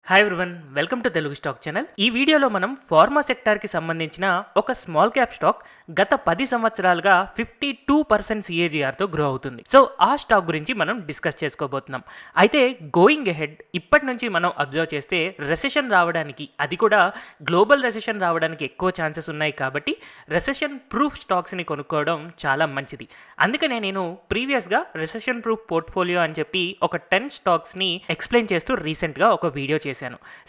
Hi everyone, welcome to Telugu stock channel. ఈ వీడియోలో మనం ఫార్మా సెక్టార్కి సంబంధించిన ఒక స్మాల్ క్యాప్ స్టాక్ గత 10 సంవత్సరాలుగా 52% CAGRతో గ్రో అవుతుంది. సో ఆ స్టాక్ గురించి మనం డిస్కస్ చేసుకోబోతున్నాం. అయితే గోయింగ్ ఎహెడ్ ఇప్పటి నుంచి మనం అబ్జర్వ్ చేస్తే రెసెషన్ రావడానికి, అది కూడా గ్లోబల్ రెసెషన్ రావడానికి ఎక్కువ ఛాన్సెస్ ఉన్నాయి. కాబట్టి రెసెషన్ ప్రూఫ్ స్టాక్స్ని కొనుక్కోవడం చాలా మంచిది. అందుకనే నేను ప్రీవియస్గా రెసెషన్ ప్రూఫ్ పోర్ట్ఫోలియో అని చెప్పి ఒక 10 స్టాక్స్ని ఎక్స్ప్లెయిన్ చేస్తూ రీసెంట్గా ఒక వీడియో చేశాను.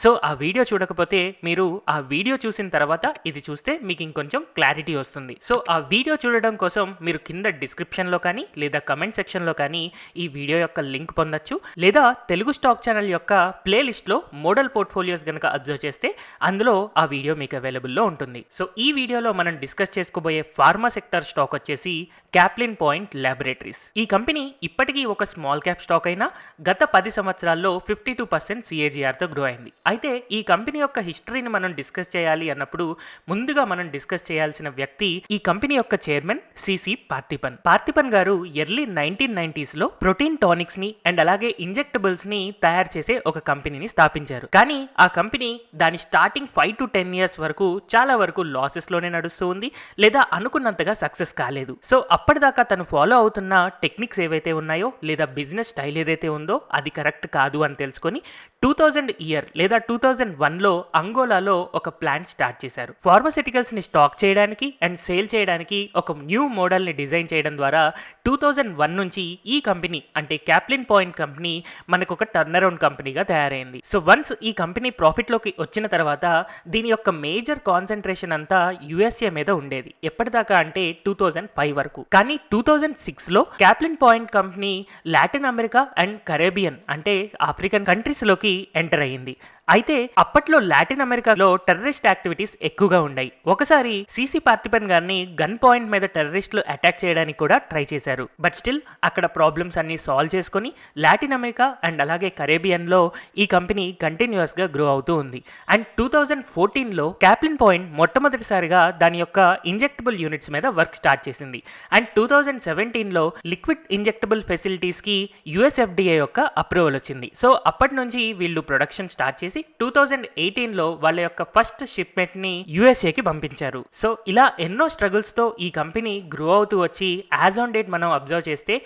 సో ఆ వీడియో చూడకపోతే మీరు ఆ వీడియో చూసిన తర్వాత ఇది చూస్తే మీకు ఇంకొంచెం క్లారిటీ వస్తుంది. సో ఆ వీడియో చూడడం కోసం మీరు కింద డిస్క్రిప్షన్లో కానీ లేదా కమెంట్ సెక్షన్లో కానీ ఈ వీడియో యొక్క లింక్ పొందొచ్చు. లేదా తెలుగు స్టాక్ ఛానల్ యొక్క ప్లేలిస్ట్లో మోడల్ పోర్ట్ఫోలియోస్ కనుక అబ్జర్వ్ చేస్తే అందులో ఆ వీడియో మీకు అవైలబుల్లో ఉంటుంది. సో ఈ వీడియోలో మనం డిస్కస్ చేసుకోబోయే ఫార్మా సెక్టర్ స్టాక్ వచ్చేసి క్యాప్లిన్ పాయింట్ ల్యాబొరేటరీస్. ఈ కంపెనీ ఇప్పటికీ ఒక స్మాల్ క్యాప్ స్టాక్ అయినా గత 10 సంవత్సరాల్లో 52% CAGRతో గ్రో అయింది. అయితే ఈ కంపెనీ యొక్క హిస్టరీని మనం డిస్కస్ చేయాలి అన్నప్పుడు ముందుగా మనం డిస్కస్ చేయాల్సిన వ్యక్తి ఈ కంపెనీ యొక్క చైర్మన్ సిసి పార్థిపన్ గారు ఎర్లీ 1990s ప్రోటీన్ టానిక్స్ ని అండ్ అలాగే ఇంజెక్టబుల్స్ ని తయారు చేసే ఒక కంపెనీని స్థాపించారు. కానీ ఆ కంపెనీ దాని స్టార్టింగ్ 5 to 10 years వరకు చాలా వరకు లాసెస్ లోనే నడుస్తూ ఉంది, లేదా అనుకున్నంతగా సక్సెస్ కాలేదు. సో అప్పటిదాకా తను ఫాలో అవుతున్న టెక్నిక్స్ ఏవైతే ఉన్నాయో లేదా బిజినెస్ స్టైల్ ఏదైతే ఉందో అది కరెక్ట్ కాదు అని తెలుసుకొని 2000 ఇయర్ లేదా 2001లో అంగోలాలో ఒక ప్లాంట్ స్టార్ట్ చేశారు. ఫార్మాసిటికల్స్ ని స్టాక్ చేయడానికి అండ్ సేల్ చేయడానికి ఒక న్యూ మోడల్ ని డిజైన్ చేయడం ద్వారా 2001 నుంచి ఈ కంపెనీ అంటే క్యాప్లిన్ పాయింట్ కంపెనీ మనకు ఒక టర్న్ అరౌండ్ కంపెనీగా తయారైంది. సో వన్స్ ఈ కంపెనీ ప్రాఫిట్ లోకి వచ్చిన తర్వాత దీని యొక్క మేజర్ కాన్సన్ట్రేషన్ అంతా యుఎస్ఏ మీద ఉండేది. ఎప్పటిదాకా అంటే 2005 వరకు. కానీ 2006లో Caplin Point company Latin America and Caribbean అంటే ఆఫ్రికన్ కంట్రీస్ లోకి ఎంటర్ అయ్యింది. అయితే అప్పట్లో లాటిన్ అమెరికాలో టెర్రరిస్ట్ యాక్టివిటీస్ ఎక్కువగా ఉన్నాయి. ఒకసారి సిసి పార్థిపన్ గారిని గన్ పాయింట్ మీద టెర్రరిస్టులు అటాక్ చేయడానికి కూడా ట్రై చేశారు. బట్ స్టిల్ అక్కడ ప్రాబ్లమ్స్ అన్ని సాల్వ్ చేసుకొని లాటిన్ అమెరికా అండ్ అలాగే కరేబియన్ లో ఈ కంపెనీ కంటిన్యూస్ గా గ్రో అవుతూ ఉంది. అండ్ 2014లో క్యాప్లిన్ పాయింట్ మొట్టమొదటిసారిగా దాని యొక్క ఇంజెక్టబుల్ యూనిట్స్ మీద వర్క్ స్టార్ట్ చేసింది. అండ్ 2017లో లిక్విడ్ ఇంజెక్టబుల్ ఫెసిలిటీస్ కి యుఎస్ఎఫ్డిఏ యొక్క అప్రూవల్ వచ్చింది. సో అప్పటి నుంచి వీళ్ళు ప్రొడక్షన్ స్టార్ట్ చేసి 2018లో వాళ్ళ యొక్క ఫస్ట్ షిప్మెంట్ ని యుఎస్ఏకి పంపించారు. సో ఇలా ఎన్నో స్ట్రగుల్స్ తో ఈ కంపెనీ గ్రో అవుతూ వచ్చి యాజ్ ఆన్ డేట్ మనం అబ్జర్వ్ చేస్తే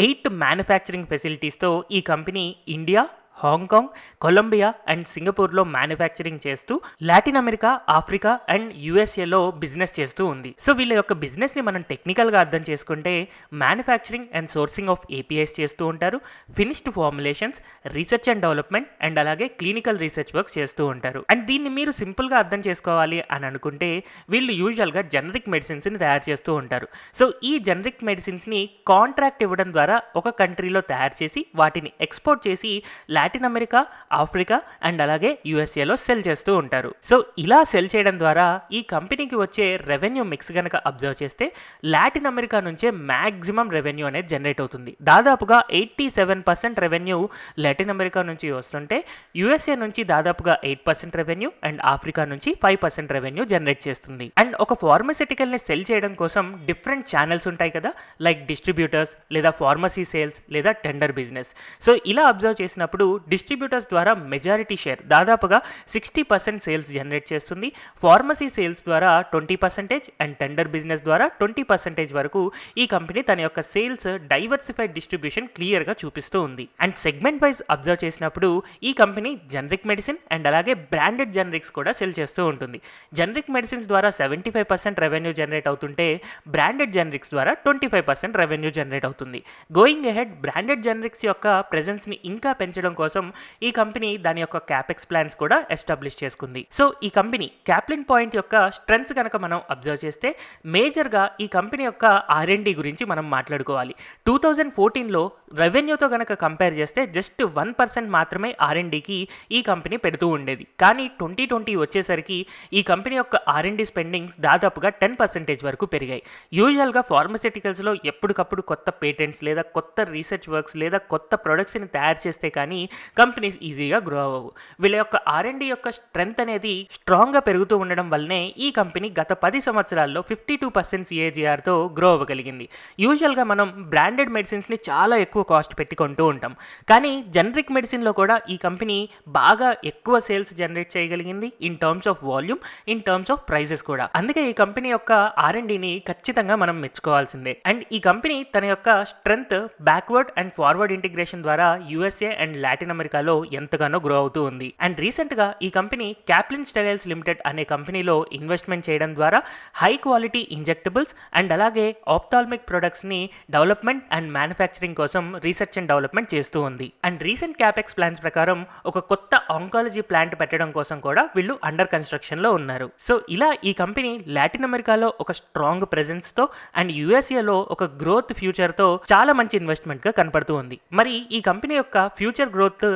8 మ్యానుఫ్యాక్చరింగ్ ఫెసిలిటీస్ తో ఈ company India, Hong Kong, Colombia and సింగపూర్లో మ్యానుఫ్యాక్చరింగ్ చేస్తూ లాటిన్ అమెరికా, ఆఫ్రికా అండ్ యుఎస్ఏలో బిజినెస్ చేస్తూ ఉంది. సో వీళ్ళ యొక్క బిజినెస్ని మనం టెక్నికల్గా అర్థం చేసుకుంటే manufacturing and sourcing of APIs చేస్తూ ఉంటారు, finished formulations, research and development and అలాగే క్లినికల్ రీసెర్చ్ వర్క్స్ చేస్తూ ఉంటారు. అండ్ దీన్ని మీరు సింపుల్గా అర్థం చేసుకోవాలి అని అనుకుంటే వీళ్ళు యూజువల్గా జనరిక్ మెడిసిన్స్ని తయారు చేస్తూ ఉంటారు. సో ఈ జనరిక్ మెడిసిన్స్ని కాంట్రాక్ట్ ఇవ్వడం ద్వారా ఒక కంట్రీలో తయారు చేసి వాటిని ఎక్స్పోర్ట్ చేసి లాటిన్ అమెరికా, ఆఫ్రికా అండ్ అలాగే యుఎస్ఏలో సెల్ చేస్తూ ఉంటారు. సో ఇలా సెల్ చేయడం ద్వారా ఈ కంపెనీకి వచ్చే రెవెన్యూ మిక్స్ కనుక అబ్జర్వ్ చేస్తే లాటిన్ అమెరికా నుంచే మ్యాక్సిమం రెవెన్యూ అనేది జనరేట్ అవుతుంది. దాదాపుగా 87% రెవెన్యూ లాటిన్ అమెరికా నుంచి వస్తుంటే యుఎస్ఏ నుంచి దాదాపుగా 8% రెవెన్యూ అండ్ ఆఫ్రికా నుంచి 5% రెవెన్యూ జనరేట్ చేస్తుంది. అండ్ ఒక ఫార్మాసిటికల్ ని సెల్ చేయడం కోసం డిఫరెంట్ ఛానల్స్ ఉంటాయి కదా, లైక్ డిస్ట్రిబ్యూటర్స్ లేదా ఫార్మసీ సేల్స్ లేదా టెండర్ బిజినెస్. సో ఇలా అబ్జర్వ్ చేసినప్పుడు డిస్ట్రిబ్యూటర్స్ ద్వారా మెజారిటీ షేర్ దాదాపుగా 60% సేల్స్ జనరేట్ చేస్తుంది. ఫార్మసీ సేల్స్ ద్వారా 20% అండ్ టెండర్ బిజినెస్ ద్వారా 20% వరకు ఈ కంపెనీ తన యొక్క సేల్స్ డైవర్సిఫైడ్ డిస్ట్రిబ్యూషన్ క్లియర్ గా చూపిస్తూ ఉంది. అండ్ సెగ్మెంట్ వైజ్ అబ్జర్వ్ చేసినప్పుడు ఈ కంపెనీ జనరిక్ మెడిసిన్ అండ్ అలాగే బ్రాండెడ్ జనరిక్స్ కూడా సెల్ చేస్తూ ఉంటుంది. జనరిక్ మెడిసిన్స్ ద్వారా 75% రెవెన్యూ జనరేట్ అవుతుంటే బ్రాండెడ్ జనరిక్స్ ద్వారా 25% రెవెన్యూ జనరేట్ అవుతుంది. గోయింగ్ అహెడ్ బ్రాండెడ్ జనరిక్స్ యొక్క ప్రెజెన్స్ ని ఇంకా పెంచడం కోసం ఈ కంపెనీ దాని యొక్క క్యాపెక్స్ ప్లాన్స్ కూడా ఎస్టాబ్లిష్ చేసుకుంది. సో ఈ కంపెనీ క్యాప్లిన్ పాయింట్ యొక్క స్ట్రెంగ్స్ కనుక మనం అబ్జర్వ్ చేస్తే మేజర్గా ఈ కంపెనీ యొక్క R&D గురించి మనం మాట్లాడుకోవాలి. 2014లో రెవెన్యూతో కనుక కంపేర్ చేస్తే జస్ట్ 1% మాత్రమే R&Dకి ఈ కంపెనీ పెడుతూ ఉండేది. కానీ 2020 వచ్చేసరికి ఈ కంపెనీ యొక్క R&D స్పెండింగ్స్ దాదాపుగా 10% వరకు పెరిగాయి. యూజువల్గా ఫార్మసిటికల్స్లో ఎప్పటికప్పుడు కొత్త పేటెంట్స్ లేదా కొత్త రీసెర్చ్ వర్క్స్ లేదా కొత్త ప్రొడక్ట్స్ని తయారు చేస్తే కానీ కంపెనీస్ ఈజీగా గ్రో అవ్వవు. వీళ్ళ యొక్క R&D యొక్క స్ట్రెంగ్త్ అనేది స్ట్రాంగ్గా పెరుగుతూ ఉండడం వల్లనే ఈ కంపెనీ గత 10 సంవత్సరాల్లో 52% CAGRతో గ్రో అవ్వగలిగింది. యూజువల్గా మనం బ్రాండెడ్ మెడిసిన్స్ని చాలా ఎక్కువ కాస్ట్ పెట్టి కొంటూ ఉంటాం, కానీ జనరిక్ మెడిసిన్లో కూడా ఈ కంపెనీ బాగా ఎక్కువ సేల్స్ జనరేట్ చేయగలిగింది in terms of volume, in terms of prices కూడా. అందుకే ఈ కంపెనీ యొక్క R&Dని ఖచ్చితంగా మనం మెచ్చుకోవాల్సిందే. అండ్ ఈ కంపెనీ తన యొక్క strength backward and forward integration ద్వారా USA అండ్ లాటిన్ అమెరికాలో ఎంతగానో గ్రో అవుతూ ఉంది. అండ్ రీసెంట్గా ఈ కంపెనీ క్యాప్లిన్ స్టెరైల్స్ లిమిటెడ్ అనే కంపెనీలో ఇన్వెస్ట్మెంట్ చేయడం ద్వారా హై క్వాలిటీ ఇంజెక్టబుల్స్ అండ్ అలాగే ఆప్థాల్మిక్ ప్రొడక్ట్స్ని డెవలప్మెంట్ అండ్ మ్యానుఫ్యాక్చరింగ్ కోసం రీసెర్చ్ అండ్ డెవలప్మెంట్ చేస్తూ ఉంది. అండ్ రీసెంట్ క్యాపెక్స్ ప్లాన్స్ ప్రకారం ఒక కొత్త ఆంకాలజీ ప్లాంట్ పెట్టడం కోసం కూడా వీళ్ళు అండర్ కన్స్ట్రక్షన్లో ఉన్నారు. సో ఇలా ఈ కంపెనీ లాటిన్ అమెరికాలో ఒక స్ట్రాంగ్ ప్రెజెన్స్తో అండ్ యూఎస్ఏలో ఒక గ్రోత్ ఫ్యూచర్తో చాలా మంచి ఇన్వెస్ట్మెంట్గా కనపడుతూ ఉంది. మరి ఈ కంపెనీ యొక్క ఫ్యూచర్ గ్రోత్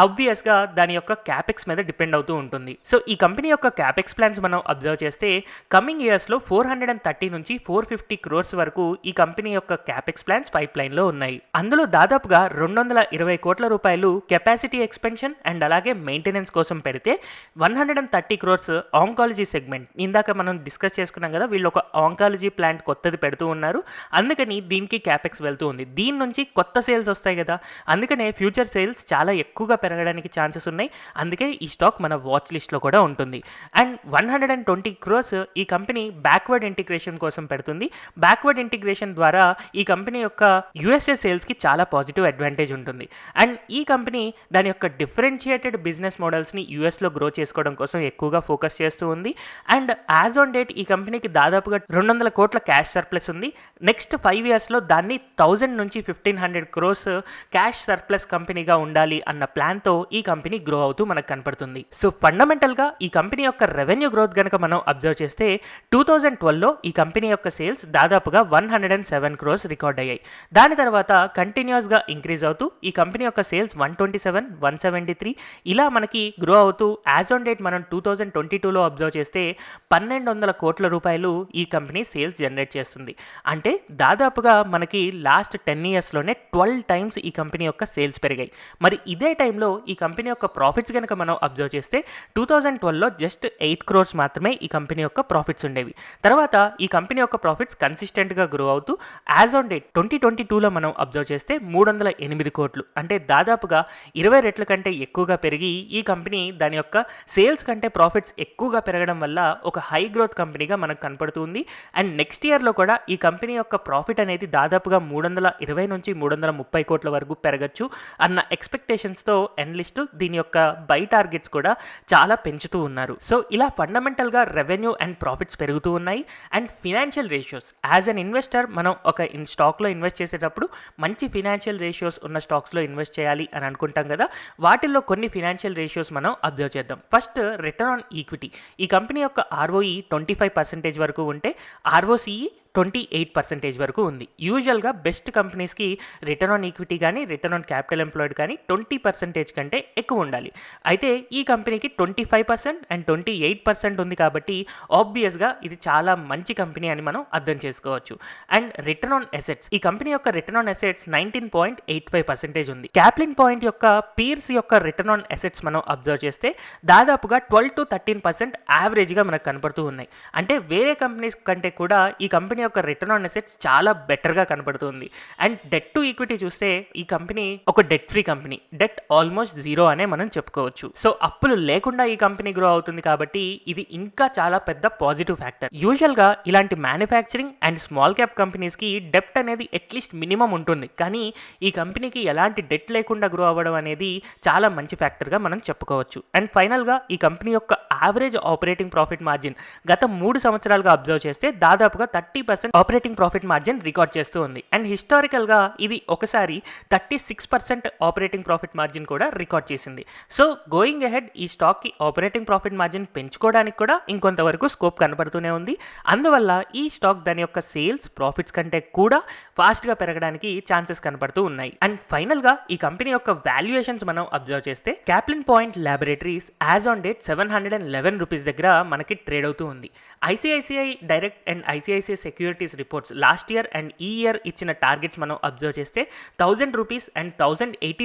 ఆబ్వియస్గా దాని యొక్క క్యాపెక్స్ మీద డిపెండ్ అవుతూ ఉంటుంది. సో ఈ కంపెనీ యొక్క క్యాపెక్స్ ప్లాన్స్ మనం అబ్జర్వ్ చేస్తే కమింగ్ ఇయర్స్లో 430 నుంచి 450 crores వరకు ఈ కంపెనీ యొక్క క్యాపెక్స్ ప్లాన్స్ పైప్ లైన్లో ఉన్నాయి. అందులో దాదాపుగా 220 కోట్ల రూపాయలు కెపాసిటీ ఎక్స్పెన్షన్ అండ్ అలాగే మెయింటెనెన్స్ కోసం పెడితే 130 crores ఆంకాలజీ సెగ్మెంట్, ఇందాక మనం డిస్కస్ చేసుకున్నాం కదా, వీళ్ళు ఒక ఆంకాలజీ ప్లాంట్ కొత్తది పెడుతూ ఉన్నారు, అందుకని దీనికి క్యాపెక్స్ వెళ్తూ ఉంది. దీని నుంచి కొత్త సేల్స్ వస్తాయి కదా, అందుకనే ఫ్యూచర్ సేల్స్ చాలా ఎక్కువగా పెరగడానికి ఛాన్సెస్ ఉన్నాయి. అందుకే ఈ స్టాక్ మన వాచ్ లిస్ట్లో కూడా ఉంటుంది. అండ్ 120 crores ఈ కంపెనీ బ్యాక్వర్డ్ ఇంటిగ్రేషన్ కోసం పెడుతుంది. బ్యాక్వర్డ్ ఇంటిగ్రేషన్ ద్వారా ఈ కంపెనీ యొక్క USA సేల్స్కి చాలా పాజిటివ్ అడ్వాంటేజ్ ఉంటుంది. అండ్ ఈ కంపెనీ దాని యొక్క డిఫరెన్షియేటెడ్ బిజినెస్ మోడల్స్ని యూఎస్లో గ్రో చేసుకోవడం కోసం ఎక్కువగా ఫోకస్ చేస్తూ ఉంది. అండ్ యాజ్ ఆన్ డేట్ ఈ కంపెనీకి దాదాపుగా 200 కోట్ల క్యాష్ సర్ప్లస్ ఉంది. నెక్స్ట్ 5 yearsలో దాన్ని 1000 నుంచి 1500 crores క్యాష్ సర్ప్లస్ కంపెనీగా ఉండాలి అన్న ప్లాన్తో ఈ కంపెనీ గ్రో అవుతూ మనకు కనపడుతుంది. సో ఫండమెంటల్గా ఈ కంపెనీ యొక్క రెవెన్యూ గ్రోత్ కనుక మనం అబ్జర్వ్ చేస్తే 2012లో ఈ కంపెనీ యొక్క సేల్స్ దాదాపుగా 107 crores రికార్డ్ అయ్యాయి. దాని తర్వాత కంటిన్యూస్గా ఇంక్రీజ్ అవుతూ ఈ కంపెనీ యొక్క సేల్స్ 127, 173 ఇలా మనకి గ్రో అవుతూ యాజ్ ఆన్ డేట్ మనం 2022లో అబ్జర్వ్ చేస్తే 1200 కోట్ల రూపాయలు ఈ కంపెనీ సేల్స్ జనరేట్ చేస్తుంది. అంటే దాదాపుగా మనకి లాస్ట్ 10 yearsలోనే 12 times ఈ కంపెనీ యొక్క సేల్స్ పెరిగాయి. మరి ఇదే టైంలో ఈ కంపెనీ యొక్క ప్రాఫిట్స్ కనుక మనం అబ్జర్వ్ చేస్తే 2012లో జస్ట్ 8 crores మాత్రమే ఈ కంపెనీ యొక్క ప్రాఫిట్స్ ఉండేవి. తర్వాత ఈ కంపెనీ యొక్క ప్రాఫిట్స్ కన్సిస్టెంట్గా గ్రో అవుతూ యాజ్ ఆన్ డేట్ 2022లో మనం అబ్జర్వ్ చేస్తే 308 కోట్లు, అంటే దాదాపుగా 20 రెట్ల కంటే ఎక్కువగా పెరిగి ఈ కంపెనీ దాని యొక్క సేల్స్ కంటే ప్రాఫిట్స్ ఎక్కువగా పెరగడం వల్ల ఒక హై గ్రోత్ కంపెనీగా మనకు కనపడుతుంది. అండ్ నెక్స్ట్ ఇయర్లో కూడా ఈ కంపెనీ యొక్క ప్రాఫిట్ అనేది దాదాపుగా 320 నుంచి 330 కోట్ల వరకు పెరగచ్చు అన్న ఎక్స్పెక్టేషన్స్తో ఎనలిస్ట్ దీని యొక్క బై టార్గెట్స్ కూడా చాలా పెంచుతూ ఉన్నారు. సో ఇలా ఫండమెంటల్గా రెవెన్యూ అండ్ ప్రాఫిట్స్ పెరుగుతూ ఉన్నాయి. And financial ratios, as an investor మనం ఒక స్టాక్లో ఇన్వెస్ట్ చేసేటప్పుడు మంచి ఫినాన్షియల్ రేషియోస్ ఉన్న స్టాక్స్లో ఇన్వెస్ట్ చేయాలి అని అనుకుంటాం కదా, వాటిల్లో కొన్ని ఫినాన్షియల్ రేషియోస్ మనం అబ్జర్వ్ చేద్దాం. First return on equity. ఈ కంపెనీ యొక్క ROE 25% వరకు ఉంటే ROCE 28% వరకు ఉంది. యూజువల్గా బెస్ట్ కంపెనీస్కి రిటర్న్ ఆన్ ఈక్విటీ కానీ రిటర్న్ ఆన్ క్యాపిటల్ ఎంప్లాయిడ్ కానీ 20% కంటే ఎక్కువ ఉండాలి. అయితే ఈ కంపెనీకి 25% అండ్ 28% ఉంది కాబట్టి ఆబ్వియస్గా ఇది చాలా మంచి కంపెనీ అని మనం అర్థం చేసుకోవచ్చు. అండ్ రిటర్న్ ఆన్ అసెట్స్, ఈ కంపెనీ యొక్క రిటర్న్ ఆన్ అసెట్స్ 19.85% ఉంది. క్యాప్లిన్ పాయింట్ యొక్క పీర్స్ యొక్క రిటర్న్ ఆన్ అసెట్స్ మనం అబ్జర్వ్ చేస్తే దాదాపుగా 12 to 13% యావరేజ్గా మనకు కనపడుతూ ఉన్నాయి. అంటే వేరే కంపెనీస్ కంటే కూడా ఈ కంపెనీ యొక్క రిటర్న్ ఆన్ అసెట్స్ చాలా బెటర్గా కనపడుతుంది. అండ్ డెట్ టు ఈక్విటీ చూస్తే ఈ కంపెనీ ఒక debt free company, debt almost zero అనే మనం చెప్పుకోవచ్చు. సో అప్పులు లేకుండా ఈ కంపెనీ గ్రో అవుతుంది కాబట్టి ఇది ఇంకా చాలా పెద్ద పాజిటివ్ ఫ్యాక్టర్. యూజువల్గా ఇలాంటి మ్యానుఫ్యాక్చరింగ్ అండ్ స్మాల్ క్యాప్ కంపెనీస్కి డెప్ట్ అనేది అట్లీస్ట్ మినిమం ఉంటుంది, కానీ ఈ కంపెనీకి ఎలాంటి డెట్ లేకుండా గ్రో అవ్వడం అనేది చాలా మంచి ఫ్యాక్టర్గా మనం చెప్పుకోవచ్చు. అండ్ ఫైనల్గా ఈ కంపెనీ యొక్క యావరేజ్ ఆపరేటింగ్ ప్రాఫిట్ మార్జిన్ గత 3 సంవత్సరాలుగా అబ్జర్వ్ చేస్తే దాదాపుగా 30% ఆపరేటింగ్ ప్రాఫిట్ మార్జిన్ రికార్డ్ చేస్తూ ఉంది. అండ్ హిస్టారికల్గా ఇది ఒకసారి 36% ఆపరేటింగ్ ప్రాఫిట్ మార్జిన్ కూడా రికార్డ్ చేసింది. సో గోయింగ్ అహెడ్ ఈ స్టాక్కి ఆపరేటింగ్ ప్రాఫిట్ మార్జిన్ పెంచుకోవడానికి కూడా ఇంకొంతవరకు స్కోప్ కనపడుతూనే ఉంది. అందువల్ల ఈ స్టాక్ దాని యొక్క సేల్స్ ప్రాఫిట్స్ కంటే కూడా ఫాస్ట్గా పెరగడానికి ఛాన్సెస్ కనపడుతూ ఉన్నాయి. అండ్ ఫైనల్గా ఈ కంపెనీ యొక్క వాల్యుయేషన్స్ మనం అబ్జర్వ్ చేస్తే Caplin point laboratories as on date rupees దగ్గర మనకి ట్రేడ్ అవుతూ ఉంది. ICICI direct and ICICI securities reports last year and ఈ ఇయర్ ఇచ్చిన టార్గెట్స్ మనం అబ్జర్వ్ చేస్తే రూపీస్ అండ్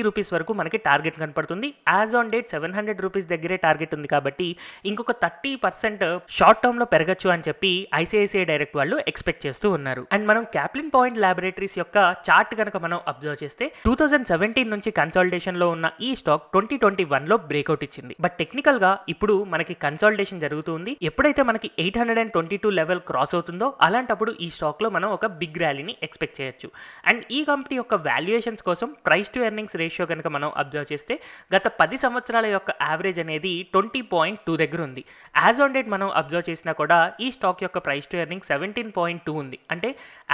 రూపీస్ వరకు మనకి టార్గెట్ కనపడుతుంది. యాజ్ ఆన్ డేట్ రూపీస్ దగ్గరే టార్గెట్ ఉంది కాబట్టి ఇంకొక 30% షార్ట్ టర్మ్ లో పెరగచ్చు అని చెప్పి ఐసిఐసిఐ డైరెక్ట్ వాళ్ళు ఎక్స్పెక్ట్ చేస్తూ ఉన్నారు. అండ్ మనం క్యాప్లిన్ పాయింట్ ల్యాబొరేటరీస్ యొక్క చార్ట్ కనుక మనం అబ్జర్వ్ చేస్తే 2017 నుంచి కన్సాలిడేషన్ లో ఉన్న ఈ స్టాక్ 2021 లో బ్రేక్అవుట్ ఇచ్చింది. బట్ టెక్నికల్ గా ఇప్పుడు మనకి కన్సాలిడేషన్ జరుగుతుంది. ఎప్పుడైతే మనకి 822 లెవెల్ క్రాస్ అవుతుందో అలాంటప్పుడు ఈ స్టాక్ లో మనం ఒక బిగ్ ర్యాలీని ఎక్స్పెక్ట్ చేయొచ్చు. అండ్ ఈ కంపెనీ యొక్క వాల్యుయేషన్స్ కోసం ప్రైస్ టు ఎర్నింగ్స్ రేషియో కనుక మనం అబ్జర్వ్ చేస్తే గత 10 సంవత్సరాల యొక్క యావరేజ్ అనేది 20.2 దగ్గర ఉంది. యాజ్ ఆన్ డేట్ మనం అబ్జర్వ్ చేసినా కూడా ఈ స్టాక్ యొక్క ప్రైస్ టు ఎర్నింగ్ 17.2 ఉంది. అంటే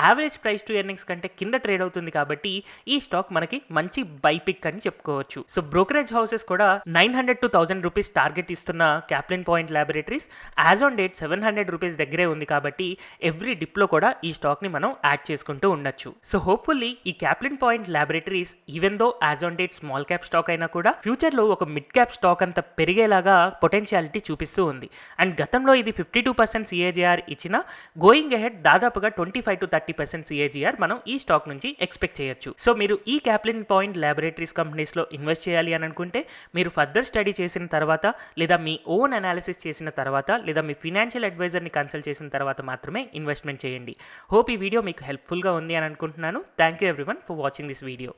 యావరేజ్ ప్రైస్ టు ఎర్నింగ్స్ కంటే కింద ట్రేడ్ అవుతుంది కాబట్టి ఈ స్టాక్ మనకి మంచి బై పిక్ అని చెప్పుకోవచ్చు. సో బ్రోకరేజ్ హౌసెస్ కూడా 900 to 1000 రూపీస్ టార్గెట్ ఇస్తున్న Caplin point laboratories as on date 700 rupees దగ్గరే ఉంది కాబట్టి ఎవ్రీ డిప్ లో కూడా ఈ స్టాక్ ని మనం యాడ్ చేసుకుంటూ ఉండొచ్చు. సో హోప్ఫుల్లీ ఈ Caplin point laboratories even though as on date small cap stock అయినా కూడా ఫ్యూచర్ లో ఒక మిడ్ క్యాప్ స్టాక్ అంత పెరిగేలాగా పొటెన్షియాలిటీ చూపిస్తూ ఉంది. అండ్ గతంలో ఇది 52% CAGR ఇచ్చిన గోయింగ్ అహెడ్ దాదాపుగా 25 to 30% CAGR మనం ఈ స్టాక్ నుంచి ఎక్స్పెక్ట్ చేయొచ్చు. సో మీరు ఈ క్యాప్లిన్ పాయింట్ ల్యాబొరేటరీస్ కంపెనీస్ లో ఇన్వెస్ట్ చేయాలి అని అనుకుంటే మీరు ఫర్దర్ స్టడీ చేసిన తర్వాత లేదా మీ ఓన్ అనాలిసిస్ చేసిన తర్వాత లేదా మీ ఫినాన్షియల్ అడ్వైజర్ని కన్సల్ట్ చేసిన తర్వాత మాత్రమే ఇన్వెస్ట్మెంట్ చేయండి. హోప్ ఈ వీడియో మీకు హెల్ప్ఫుల్గా ఉంది అని అనుకుంటున్నాను. Thank you everyone for watching this video.